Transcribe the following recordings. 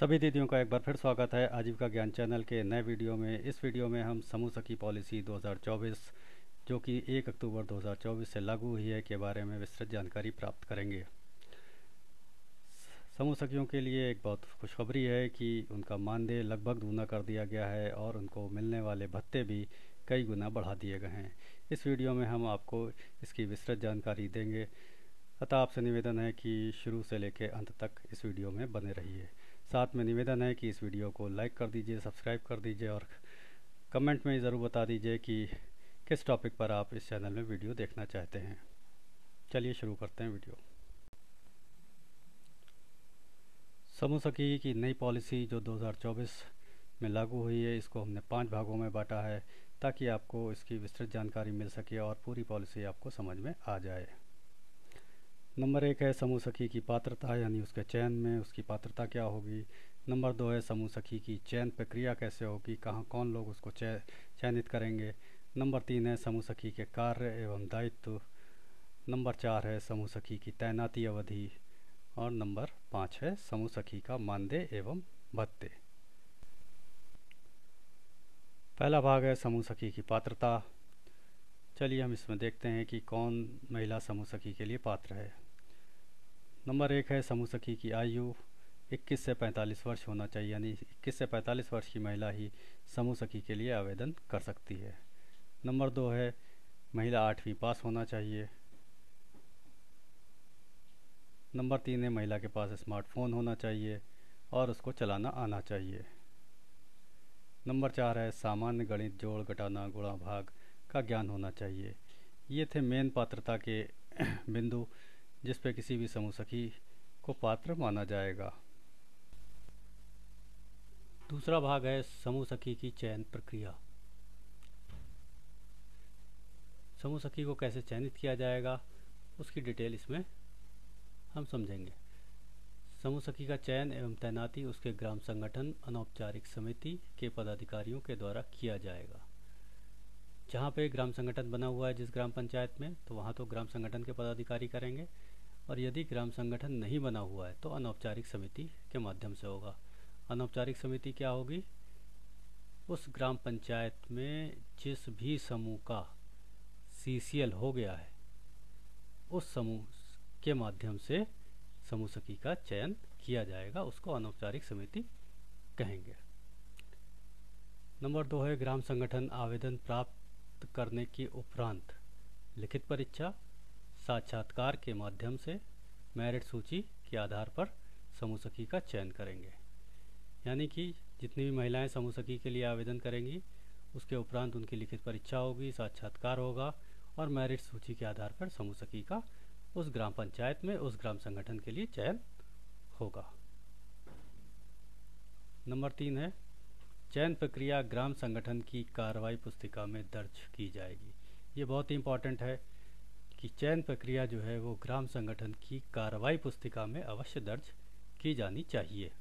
सभी दीदियों का एक बार फिर स्वागत है आजीविका ज्ञान चैनल के नए वीडियो में। इस वीडियो में हम समूह सखी पॉलिसी 2024 जो कि 1 अक्टूबर 2024 से लागू हुई है के बारे में विस्तृत जानकारी प्राप्त करेंगे। समूह सखियों के लिए एक बहुत खुशखबरी है कि उनका मानदेय लगभग दूना कर दिया गया है और उनको मिलने वाले भत्ते भी कई गुना बढ़ा दिए गए हैं। इस वीडियो में हम आपको इसकी विस्तृत जानकारी देंगे, अतः आपसे निवेदन है कि शुरू से लेकर अंत तक इस वीडियो में बने रहिए। साथ में निवेदन है कि इस वीडियो को लाइक कर दीजिए, सब्सक्राइब कर दीजिए और कमेंट में ज़रूर बता दीजिए कि किस टॉपिक पर आप इस चैनल में वीडियो देखना चाहते हैं। चलिए शुरू करते हैं वीडियो। समूह सखी की नई पॉलिसी जो 2024 में लागू हुई है, इसको हमने 5 भागों में बांटा है ताकि आपको इसकी विस्तृत जानकारी मिल सके और पूरी पॉलिसी आपको समझ में आ जाए। नंबर 1 है समूह सखी की पात्रता, यानी उसके चयन में उसकी पात्रता क्या होगी। नंबर 2 है समूह सखी की चयन प्रक्रिया कैसे होगी, कहाँ कौन लोग उसको चयनित करेंगे। नंबर 3 है समूह सखी के कार्य एवं दायित्व। नंबर 4 है समूह सखी की तैनाती अवधि और नंबर 5 है समूह सखी का मानदेय एवं भत्ते। पहला भाग है समूह सखी की पात्रता। चलिए हम इसमें देखते हैं कि कौन महिला समूह सखी के लिए पात्र है। नंबर 1 है समूह सखी की आयु 21 से 45 वर्ष होना चाहिए, यानी 21 से 45 वर्ष की महिला ही समूह सखी के लिए आवेदन कर सकती है। नंबर 2 है महिला 8वीं पास होना चाहिए। नंबर 3 है महिला के पास स्मार्टफोन होना चाहिए और उसको चलाना आना चाहिए। नंबर 4 है सामान्य गणित, जोड़ घटाना गुणा भाग का ज्ञान होना चाहिए। ये थे मेन पात्रता के बिंदु जिस पे किसी भी समूह सखी को पात्र माना जाएगा। दूसरा भाग है समूह सखी की चयन प्रक्रिया। समूह सखी को कैसे चयनित किया जाएगा उसकी डिटेल इसमें हम समझेंगे। समूह सखी का चयन एवं तैनाती उसके ग्राम संगठन अनौपचारिक समिति के पदाधिकारियों के द्वारा किया जाएगा। जहाँ पे ग्राम संगठन बना हुआ है जिस ग्राम पंचायत में, तो वहाँ तो ग्राम संगठन के पदाधिकारी करेंगे, और यदि ग्राम संगठन नहीं बना हुआ है तो अनौपचारिक समिति के माध्यम से होगा। अनौपचारिक समिति क्या होगी? उस ग्राम पंचायत में जिस भी समूह का सीसीएल हो गया है उस समूह के माध्यम से समूह सखी का चयन किया जाएगा, उसको अनौपचारिक समिति कहेंगे। नंबर 2 है ग्राम संगठन आवेदन प्राप्त करने के उपरांत लिखित परीक्षा, साक्षात्कार के माध्यम से मेरिट सूची के आधार पर समूह सखी का चयन करेंगे। यानी कि जितनी भी महिलाएं समूह सखी के लिए आवेदन करेंगी उसके उपरांत उनकी लिखित परीक्षा होगी, साक्षात्कार होगा और मेरिट सूची के आधार पर समूह सखी का उस ग्राम पंचायत में उस ग्राम संगठन के लिए चयन होगा। नंबर 3 है चयन प्रक्रिया ग्राम संगठन की कार्रवाई पुस्तिका में दर्ज की जाएगी। ये बहुत ही इम्पॉर्टेंट है कि चयन प्रक्रिया जो है वो ग्राम संगठन की कार्रवाई पुस्तिका में अवश्य दर्ज की जानी चाहिए।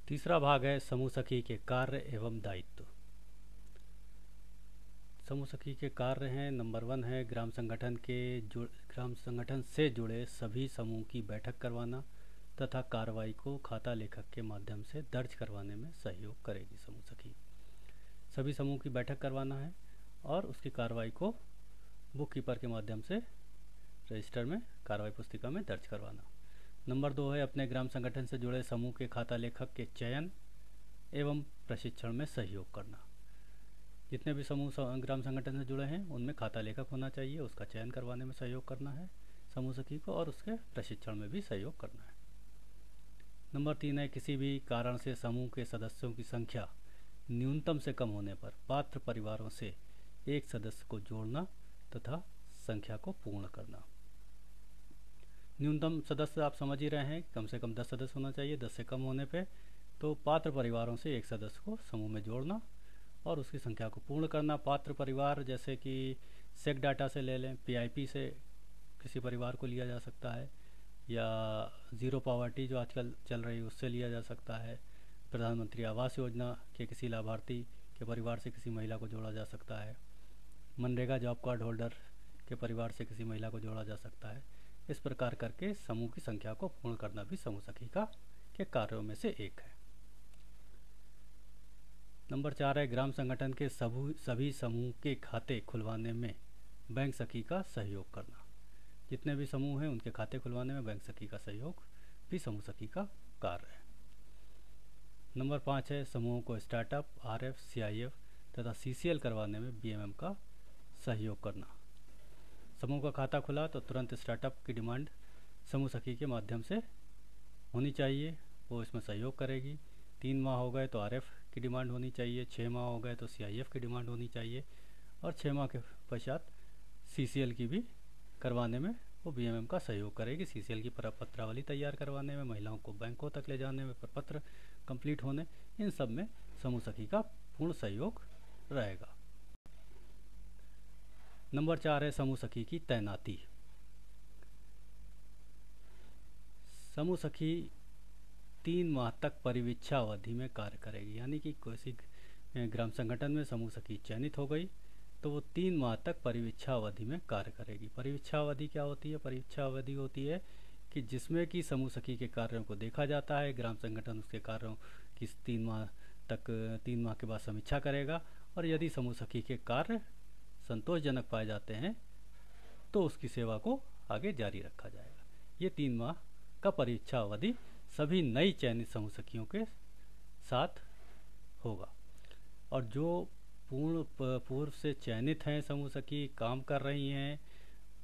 तीसरा भाग है समूह सखी के कार्य एवं दायित्व। समूह सखी के कार्य हैं, नंबर 1 है ग्राम संगठन से जुड़े सभी समूह की बैठक करवाना तथा कार्रवाई को खाता लेखक के माध्यम से दर्ज करवाने में सहयोग करेगी समूह सखी। सभी समूह की बैठक करवाना है और उसकी कार्रवाई को बुक कीपर के माध्यम से रजिस्टर में कार्रवाई पुस्तिका में दर्ज करवाना। नंबर 2 है अपने ग्राम संगठन से जुड़े समूह के खाता लेखक के चयन एवं प्रशिक्षण में सहयोग करना। जितने भी समूह ग्राम संगठन से जुड़े हैं उनमें खाता लेखक होना चाहिए, उसका चयन करवाने में सहयोग करना है समूह सखी को और उसके प्रशिक्षण में भी सहयोग करना है। नंबर 3 है किसी भी कारण से समूह के सदस्यों की संख्या न्यूनतम से कम होने पर पात्र परिवारों से एक सदस्य को जोड़ना तथा संख्या को पूर्ण करना। न्यूनतम सदस्य आप समझ ही रहे हैं, कम से कम 10 सदस्य होना चाहिए। 10 से कम होने पे तो पात्र परिवारों से एक सदस्य को समूह में जोड़ना और उसकी संख्या को पूर्ण करना। पात्र परिवार जैसे कि सेक डाटा से ले लें, पीआईपी से किसी परिवार को लिया जा सकता है, या ज़ीरो पॉवर्टी जो आजकल चल रही है उससे लिया जा सकता है, प्रधानमंत्री आवास योजना के किसी लाभार्थी के परिवार से किसी महिला को जोड़ा जा सकता है। मनरेगा जॉब कार्ड होल्डर के परिवार से किसी महिला को जोड़ा जा सकता है। इस प्रकार करके समूह की संख्या को पूर्ण करना भी समूह सखी का के कार्यों में से एक है। नंबर 4 है ग्राम संगठन के सभी समूह के खाते खुलवाने में बैंक सखी का सहयोग करना। जितने भी समूह हैं उनके खाते खुलवाने में बैंक सखी का सहयोग भी समूह सखी का कार्य है। नंबर 5 है समूहों को स्टार्टअप, आरएफ, सीआईएफ तथा सीसीएल करवाने में बीएमएम का सहयोग करना। समूह का खाता खुला तो तुरंत स्टार्टअप की डिमांड समूह सखी के माध्यम से होनी चाहिए, वो इसमें सहयोग करेगी। 3 माह हो गए तो आरएफ की डिमांड होनी चाहिए, 6 माह हो गए तो सीआईएफ की डिमांड होनी चाहिए और 6 माह के पश्चात सीसीएल की भी करवाने में वो बीएमएम का सहयोग करेगी। सीसीएल की पत्रावली तैयार करवाने में, महिलाओं को बैंकों तक ले जाने में, प्रपत्र कंप्लीट होने, इन सब में समूह सखी का पूर्ण सहयोग रहेगा। नंबर 4 है समूह सखी की तैनाती। समूह सखी 3 माह तक परिवीक्षा अवधि में कार्य करेगी, यानी कि किसी ग्राम संगठन में समूह सखी चयनित हो गई तो वो 3 माह तक परिवीक्षा अवधि में कार्य करेगी। परिवीक्षा अवधि क्या होती है? परिवीक्षा अवधि होती है कि जिसमें कि समूह सखी के कार्यों को देखा जाता है, ग्राम संगठन उसके कार्यों की 3 माह के बाद समीक्षा करेगा और यदि समूह सखी के कार्य संतोषजनक पाए जाते हैं तो उसकी सेवा को आगे जारी रखा जाएगा। ये 3 माह का परीक्षा अवधि सभी नई चयनित समूह सखियों के साथ होगा और जो पूर्व से चयनित हैं समूह सखी, काम कर रही हैं,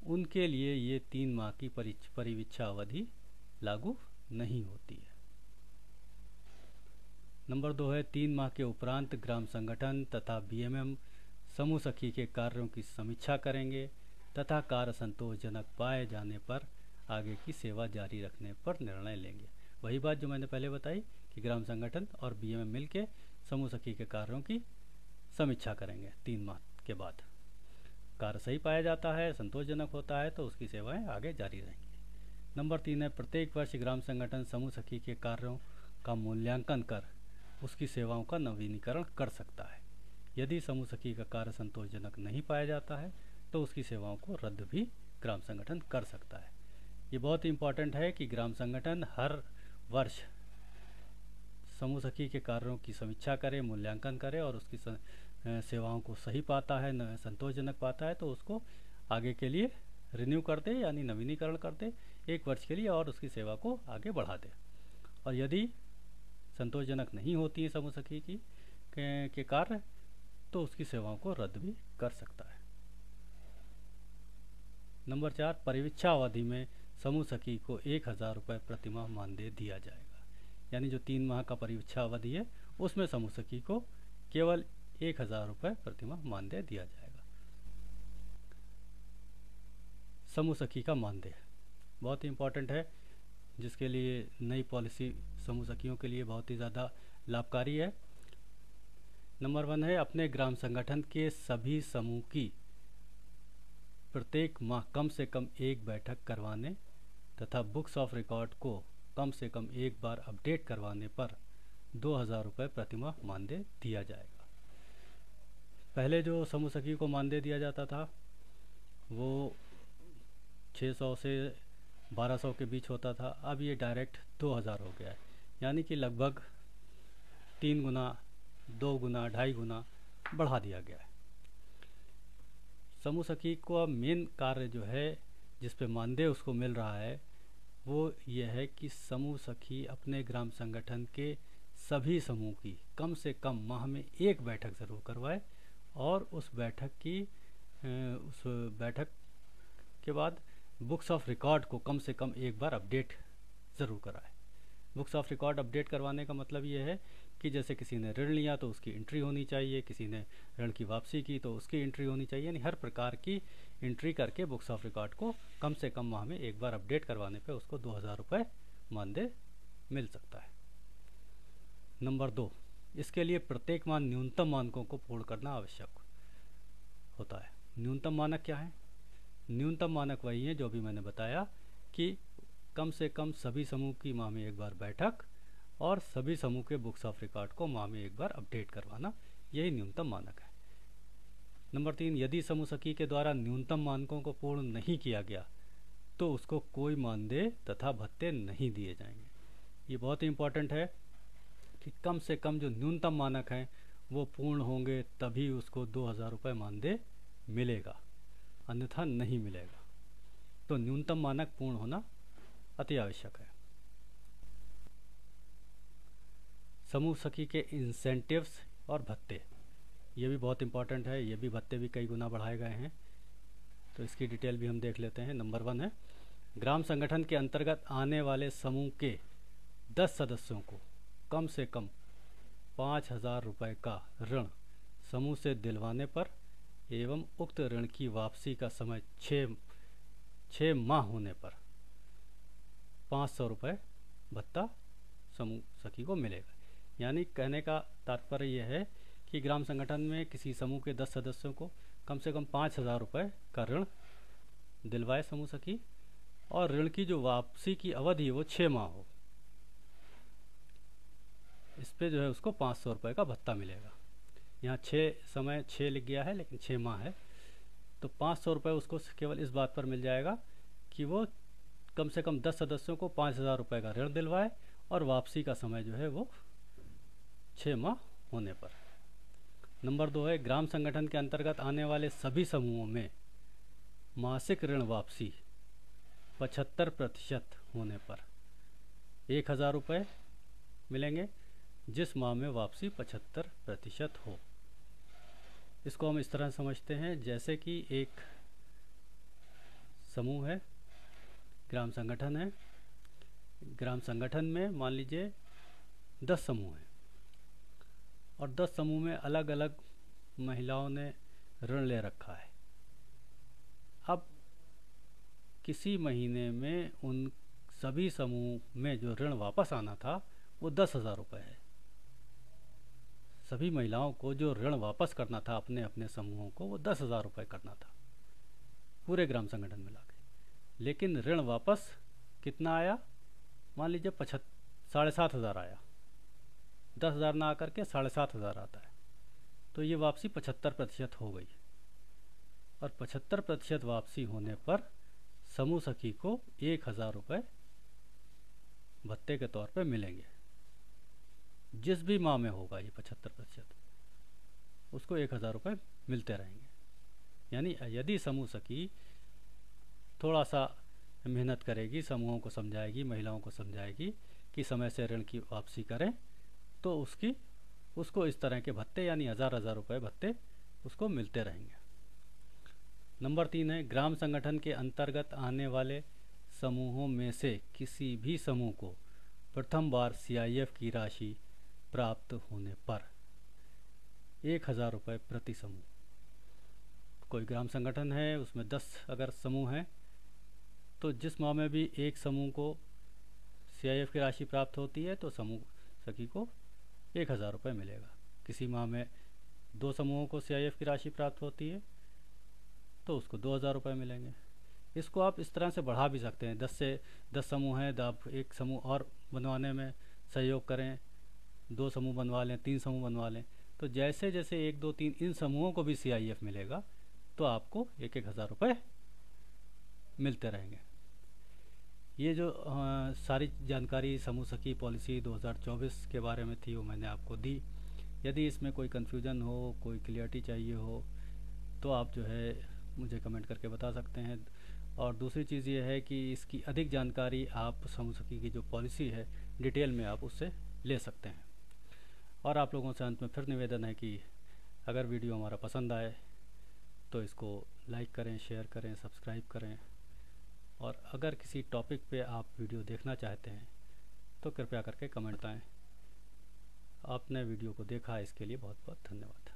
उनके लिए ये 3 माह की परिवीक्षा अवधि लागू नहीं होती है। नंबर 2 है 3 माह के उपरांत ग्राम संगठन तथा बीएमएम समूह सखी के कार्यों की समीक्षा करेंगे तथा कार्य संतोषजनक पाए जाने पर आगे की सेवा जारी रखने पर निर्णय लेंगे। वही बात जो मैंने पहले बताई कि ग्राम संगठन और बीएमएम मिलके समूह सखी के कार्यों की समीक्षा करेंगे। 3 माह के बाद कार्य सही पाया जाता है, संतोषजनक होता है तो उसकी सेवाएं आगे जारी रहेंगी। नंबर 3 है प्रत्येक वर्ष ग्राम संगठन समूह सखी के कार्यों का मूल्यांकन कर उसकी सेवाओं का नवीनीकरण कर सकता है। यदि समूह सखी का कार्य संतोषजनक नहीं पाया जाता है तो उसकी सेवाओं को रद्द भी ग्राम संगठन कर सकता है। ये बहुत ही इम्पॉर्टेंट है कि ग्राम संगठन हर वर्ष समूह सखी के कार्यों की समीक्षा करे, मूल्यांकन करे और उसकी सेवाओं को सही पाता है, संतोषजनक पाता है तो उसको आगे के लिए रिन्यू कर दे, यानी नवीनीकरण कर दे 1 वर्ष के लिए और उसकी सेवा को आगे बढ़ा दे। और यदि संतोषजनक नहीं होती है समूह सखी की के कार्य तो उसकी सेवाओं को रद्द भी कर सकता है। नंबर 4 परिवीक्षा अवधि में समूह सखी को 1000 रुपये प्रतिमाह मानदेय दिया जाएगा, यानी जो 3 माह का परिवीक्षा अवधि है उसमें समूह सखी को केवल 1000 रुपये प्रतिमाह मानदेय दिया जाएगा। समूह सखी का मानदेय बहुत ही इम्पोर्टेंट है, जिसके लिए नई पॉलिसी समूह सखियों के लिए बहुत ही ज़्यादा लाभकारी है। नंबर 1 है अपने ग्राम संगठन के सभी समूह की प्रत्येक माह कम से कम 1 बैठक करवाने तथा बुक्स ऑफ रिकॉर्ड को कम से कम 1 बार अपडेट करवाने पर 2000 रुपये प्रतिमाह मानदेय दिया जाएगा। पहले जो समूह सखी को मानदेय दिया जाता था वो 600 से 1200 के बीच होता था, अब ये डायरेक्ट 2000 हो गया है, यानी कि लगभग 3 गुना, 2 गुना, 2.5 गुना बढ़ा दिया गया है। समूह सखी को अब मेन कार्य जो है जिस पे मानदेय उसको मिल रहा है वो ये है कि समूह सखी अपने ग्राम संगठन के सभी समूह की कम से कम माह में 1 बैठक ज़रूर करवाए और उस बैठक के बाद बुक्स ऑफ रिकॉर्ड को कम से कम 1 बार अपडेट ज़रूर कराए। बुक्स ऑफ रिकॉर्ड अपडेट करवाने का मतलब ये है कि जैसे किसी ने ऋण लिया तो उसकी एंट्री होनी चाहिए, किसी ने ऋण की वापसी की तो उसकी एंट्री होनी चाहिए, यानी हर प्रकार की एंट्री करके बुक्स ऑफ रिकॉर्ड को कम से कम माह में 1 बार अपडेट करवाने पे उसको 2000 रुपये मानदेय मिल सकता है। नंबर 2, इसके लिए प्रत्येक माह न्यूनतम मानकों को पूर्ण करना आवश्यक होता है। न्यूनतम मानक क्या है? न्यूनतम मानक वही है जो भी मैंने बताया कि कम से कम सभी समूह की माह में 1 बार बैठक और सभी समूह के बुक्स ऑफ रिकॉर्ड को माह में एक बार अपडेट करवाना, यही न्यूनतम मानक है। नंबर 3, यदि समूह सखी के द्वारा न्यूनतम मानकों को पूर्ण नहीं किया गया तो उसको कोई मानदेय तथा भत्ते नहीं दिए जाएंगे। ये बहुत ही इम्पोर्टेंट है कि कम से कम जो न्यूनतम मानक हैं वो पूर्ण होंगे तभी उसको 2000 रुपये मानदेय मिलेगा, अन्यथा नहीं मिलेगा। तो न्यूनतम मानक पूर्ण होना अति आवश्यक है। समूह सखी के इंसेंटिव्स और भत्ते, ये भी बहुत इंपॉर्टेंट है। ये भी भत्ते भी कई गुना बढ़ाए गए हैं, तो इसकी डिटेल भी हम देख लेते हैं। नंबर 1 है, ग्राम संगठन के अंतर्गत आने वाले समूह के 10 सदस्यों को कम से कम 5000 रुपये का ऋण समूह से दिलवाने पर एवं उक्त ऋण की वापसी का समय 6 माह होने पर 500 रुपये भत्ता समूह सखी को मिलेगा। यानी कहने का तात्पर्य यह है कि ग्राम संगठन में किसी समूह के 10 सदस्यों को कम से कम 5000 रुपये का ऋण दिलवाए समूह सखी, और ऋण की जो वापसी की अवधि है वो 6 माह हो। इस पे जो है उसको 500 रुपये का भत्ता मिलेगा। यहाँ 6 लिख गया है लेकिन 6 माह है, तो 500 रुपये उसको केवल इस बात पर मिल जाएगा कि वो कम से कम 10 सदस्यों को 5000 रुपये का ऋण दिलवाए और वापसी का समय जो है वो 6 माह होने पर। नंबर 2 है, ग्राम संगठन के अंतर्गत आने वाले सभी समूहों में मासिक ऋण वापसी 75% होने पर 1000 रुपये मिलेंगे, जिस माह में वापसी 75% हो। इसको हम इस तरह समझते हैं जैसे कि एक समूह है, ग्राम संगठन है। ग्राम संगठन में मान लीजिए 10 समूह हैं और 10 समूह में अलग अलग महिलाओं ने ऋण ले रखा है। अब किसी महीने में उन सभी समूह में जो ऋण वापस आना था वो 10,000 रुपये है। सभी महिलाओं को जो ऋण वापस करना था अपने अपने समूहों को वो 10,000 रुपये करना था पूरे ग्राम संगठन मिला के। लेकिन ऋण वापस कितना आया, मान लीजिए 7,500 आया, 10,000 ना आकर के 7,500 आता है, तो ये वापसी 75% हो गई। और 75% वापसी होने पर समूह सखी को 1,000 रुपये भत्ते के तौर पे मिलेंगे। जिस भी माह में होगा ये 75%, उसको 1,000 रुपये मिलते रहेंगे। यानी यदि समूह सखी थोड़ा सा मेहनत करेगी, समूहों को समझाएगी, महिलाओं को समझाएगी कि समय से ऋण की वापसी करें, तो उसको इस तरह के भत्ते यानी 1,000 रुपये भत्ते उसको मिलते रहेंगे। नंबर 3 है, ग्राम संगठन के अंतर्गत आने वाले समूहों में से किसी भी समूह को प्रथम बार CIF की राशि प्राप्त होने पर 1,000 रुपये प्रति समूह। कोई ग्राम संगठन है, उसमें 10 अगर समूह हैं, तो जिस माह में भी एक समूह को CIF की राशि प्राप्त होती है तो समूह सखी को 1,000 रुपये मिलेगा। किसी माह में 2 समूहों को CIF की राशि प्राप्त होती है तो उसको 2,000 रुपये मिलेंगे। इसको आप इस तरह से बढ़ा भी सकते हैं, 10 समूह हैं, आप एक समूह और बनवाने में सहयोग करें, 2 समूह बनवा लें, 3 समूह बनवा लें, तो जैसे जैसे 1, 2, 3 इन समूहों को भी CIF मिलेगा तो आपको 1,000 रुपये मिलते रहेंगे। ये जो सारी जानकारी समूह सखी पॉलिसी 2024 के बारे में थी वो मैंने आपको दी। यदि इसमें कोई कन्फ्यूज़न हो, कोई क्लियरिटी चाहिए हो तो आप जो है मुझे कमेंट करके बता सकते हैं। और दूसरी चीज़ ये है कि इसकी अधिक जानकारी आप समूह सखी की जो पॉलिसी है डिटेल में आप उससे ले सकते हैं। और आप लोगों से अंत में फिर निवेदन है कि अगर वीडियो हमारा पसंद आए तो इसको लाइक करें, शेयर करें, सब्सक्राइब करें। और अगर किसी टॉपिक पे आप वीडियो देखना चाहते हैं तो कृपया करके कमेंट बताएं। आपने वीडियो को देखा, इसके लिए बहुत बहुत धन्यवाद।